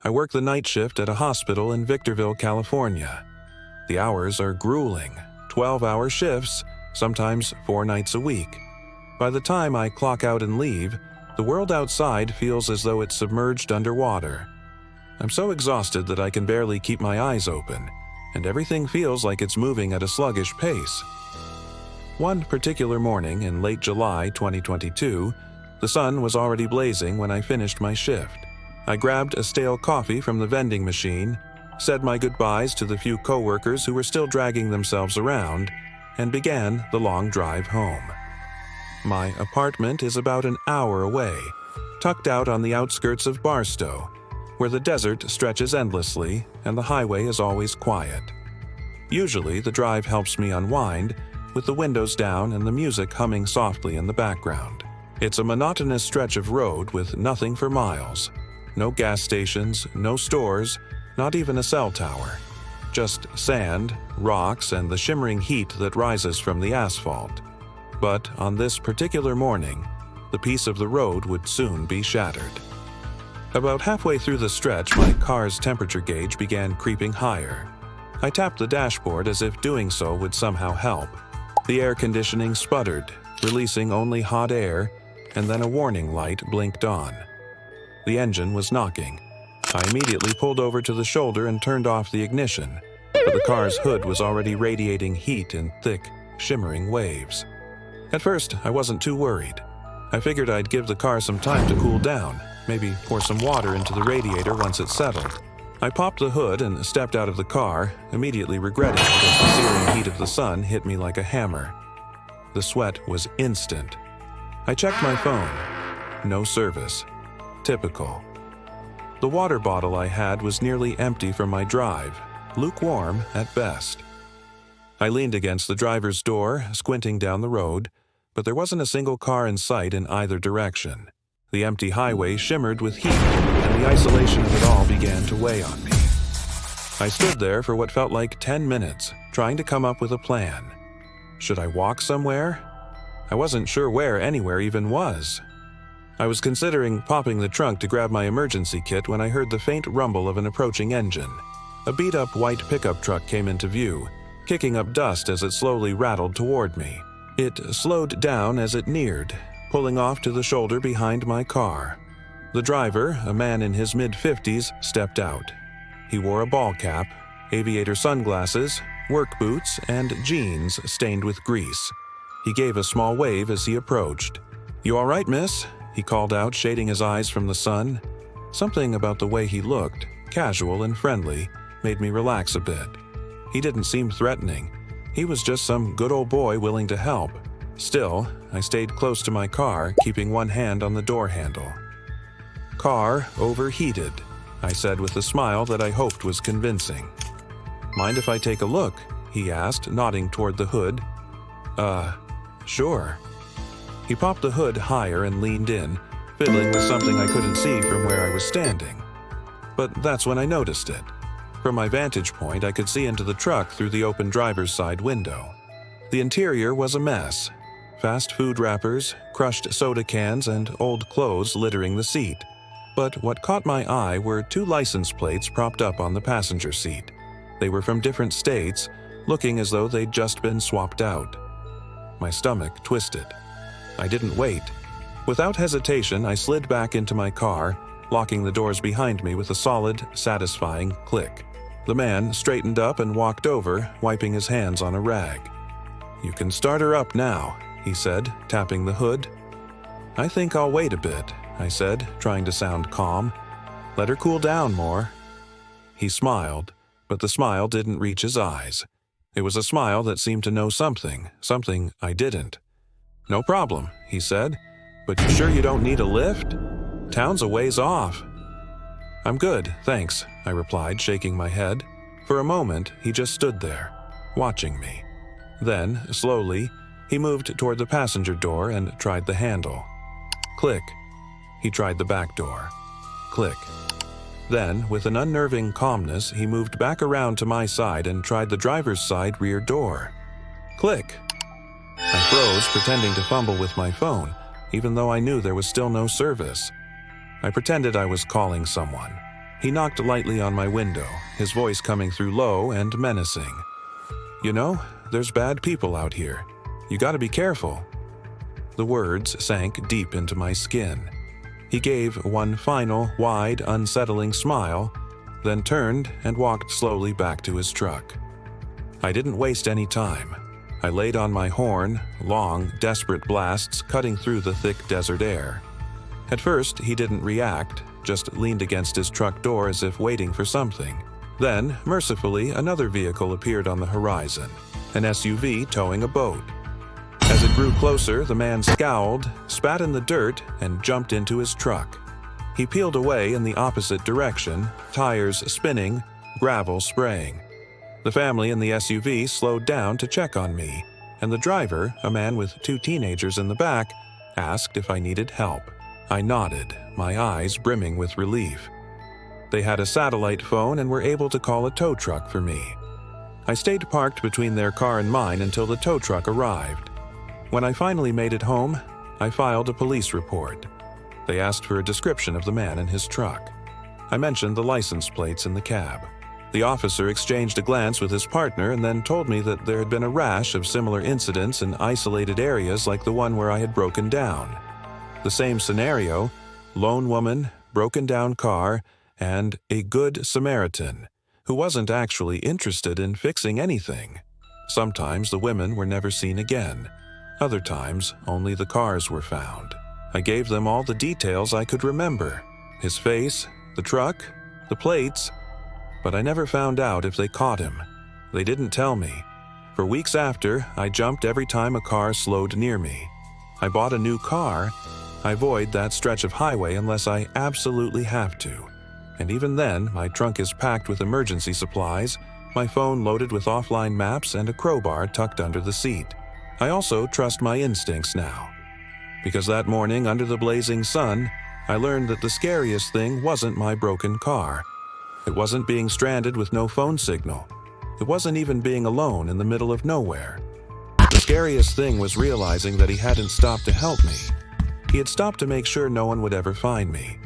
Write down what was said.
I work the night shift at a hospital in Victorville, California. The hours are grueling, 12-hour shifts, sometimes 4 nights a week. By the time I clock out and leave, the world outside feels as though it's submerged underwater. I'm so exhausted that I can barely keep my eyes open, and everything feels like it's moving at a sluggish pace. One particular morning in late July 2022, the sun was already blazing when I finished my shift. I grabbed a stale coffee from the vending machine, said my goodbyes to the few coworkers who were still dragging themselves around, and began the long drive home. My apartment is about an hour away, tucked out on the outskirts of Barstow, where the desert stretches endlessly and the highway is always quiet. Usually, the drive helps me unwind, with the windows down and the music humming softly in the background. It's a monotonous stretch of road with nothing for miles. No gas stations, no stores, not even a cell tower. Just sand, rocks, and the shimmering heat that rises from the asphalt. But on this particular morning, the piece of the road would soon be shattered. About halfway through the stretch, my car's temperature gauge began creeping higher. I tapped the dashboard as if doing so would somehow help. The air conditioning sputtered, releasing only hot air, and then a warning light blinked on. The engine was knocking. I immediately pulled over to the shoulder and turned off the ignition, but the car's hood was already radiating heat in thick, shimmering waves. At first, I wasn't too worried. I figured I'd give the car some time to cool down, maybe pour some water into the radiator once it settled. I popped the hood and stepped out of the car, immediately regretting that the searing heat of the sun hit me like a hammer. The sweat was instant. I checked my phone. No service. Typical. The water bottle I had was nearly empty from my drive, lukewarm at best. I leaned against the driver's door, squinting down the road, but there wasn't a single car in sight in either direction. The empty highway shimmered with heat, and the isolation of it all began to weigh on me. I stood there for what felt like 10 minutes, trying to come up with a plan. Should I walk somewhere? I wasn't sure where anywhere even was. I was considering popping the trunk to grab my emergency kit when I heard the faint rumble of an approaching engine. A beat-up white pickup truck came into view, kicking up dust as it slowly rattled toward me. It slowed down as it neared, pulling off to the shoulder behind my car. The driver, a man in his mid-50s, stepped out. He wore a ball cap, aviator sunglasses, work boots, and jeans stained with grease. He gave a small wave as he approached. "You all right, miss?" he called out, shading his eyes from the sun. Something about the way he looked, casual and friendly, made me relax a bit. He didn't seem threatening. He was just some good old boy willing to help. Still, I stayed close to my car, keeping one hand on the door handle. "Car overheated," I said with a smile that I hoped was convincing. "Mind if I take a look?" he asked, nodding toward the hood. Sure." He popped the hood higher and leaned in, fiddling with something I couldn't see from where I was standing. But that's when I noticed it. From my vantage point, I could see into the truck through the open driver's side window. The interior was a mess. Fast food wrappers, crushed soda cans, and old clothes littering the seat. But what caught my eye were 2 license plates propped up on the passenger seat. They were from different states, looking as though they'd just been swapped out. My stomach twisted. I didn't wait. Without hesitation, I slid back into my car, locking the doors behind me with a solid, satisfying click. The man straightened up and walked over, wiping his hands on a rag. "You can start her up now," he said, tapping the hood. "I think I'll wait a bit," I said, trying to sound calm. "Let her cool down more." He smiled, but the smile didn't reach his eyes. It was a smile that seemed to know something I didn't. "No problem," he said. "But you sure you don't need a lift? Town's a ways off." "I'm good, thanks," I replied, shaking my head. For a moment, he just stood there, watching me. Then, slowly, he moved toward the passenger door and tried the handle. Click. He tried the back door. Click. Then, with an unnerving calmness, he moved back around to my side and tried the driver's side rear door. Click. I froze, pretending to fumble with my phone, even though I knew there was still no service. I pretended I was calling someone. He knocked lightly on my window, his voice coming through low and menacing. "You know, there's bad people out here. You gotta be careful." The words sank deep into my skin. He gave one final, wide, unsettling smile, then turned and walked slowly back to his truck. I didn't waste any time. I laid on my horn, long, desperate blasts cutting through the thick desert air. At first, he didn't react, just leaned against his truck door as if waiting for something. Then, mercifully, another vehicle appeared on the horizon, an SUV towing a boat. As it grew closer, the man scowled, spat in the dirt, and jumped into his truck. He peeled away in the opposite direction, tires spinning, gravel spraying. The family in the SUV slowed down to check on me, and the driver, a man with 2 teenagers in the back, asked if I needed help. I nodded, my eyes brimming with relief. They had a satellite phone and were able to call a tow truck for me. I stayed parked between their car and mine until the tow truck arrived. When I finally made it home, I filed a police report. They asked for a description of the man in his truck. I mentioned the license plates in the cab. The officer exchanged a glance with his partner and then told me that there had been a rash of similar incidents in isolated areas like the one where I had broken down. The same scenario: lone woman, broken down car, and a good Samaritan who wasn't actually interested in fixing anything. Sometimes the women were never seen again. Other times, only the cars were found. I gave them all the details I could remember: his face, the truck, the plates, but I never found out if they caught him. They didn't tell me. For weeks after, I jumped every time a car slowed near me. I bought a new car. I avoid that stretch of highway unless I absolutely have to. And even then, my trunk is packed with emergency supplies, my phone loaded with offline maps, and a crowbar tucked under the seat. I also trust my instincts now. Because that morning, under the blazing sun, I learned that the scariest thing wasn't my broken car. It wasn't being stranded with no phone signal. It wasn't even being alone in the middle of nowhere. The scariest thing was realizing that he hadn't stopped to help me. He had stopped to make sure no one would ever find me.